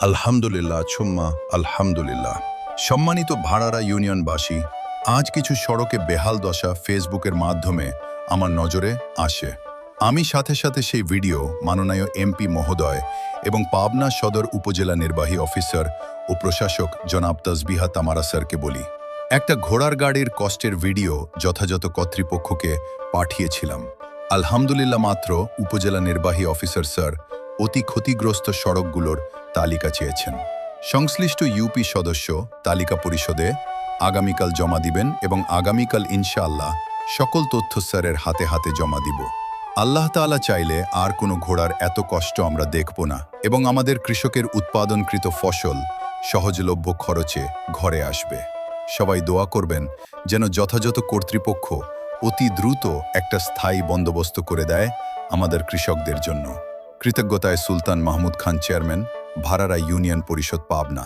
আলহামদুলিল্লাহ ছুম্মা আলহামদুলিল্লাহ। সম্মানিত ভাড়ারা ইউনিয়নবাসী, আজ কিছু সড়কে বেহাল দশা ফেসবুকের মাধ্যমে আমার নজরে আসে। আমি সাথে সাথে সেই ভিডিও মাননীয় এমপি মহোদয় এবং পাবনা সদর উপজেলা নির্বাহী অফিসার ও প্রশাসক জনাব তসবিহা তামারা স্যারকে বলি, একটা ঘোড়ার গাড়ির কষ্টের ভিডিও যথাযথ কর্তৃপক্ষকে পাঠিয়েছিলাম। আলহামদুলিল্লাহ মাত্র উপজেলা নির্বাহী অফিসার স্যার অতি ক্ষতিগ্রস্ত সড়কগুলোর তালিকা চেয়েছেন। সংশ্লিষ্ট ইউপি সদস্য তালিকা পরিষদে আগামীকাল জমা দিবেন এবং আগামীকাল ইনশাআল্লাহ সকল তথ্য স্যারের হাতে হাতে জমা দিব। আল্লাহ তাআলা চাইলে আর কোনো ঘোড়ার এত কষ্ট আমরা দেখব না এবং আমাদের কৃষকের উৎপাদনকৃত ফসল সহজলভ্য খরচে ঘরে আসবে। সবাই দোয়া করবেন যেন যথাযথ কর্তৃপক্ষ অতি দ্রুত একটা স্থায়ী বন্দোবস্ত করে দেয় আমাদের কৃষকদের জন্য। কৃতজ্ঞতায় সুলতান মাহমুদ খান, চেয়ারম্যান, ভাড়ারা ইউনিয়ন পরিষদ, পাবনা।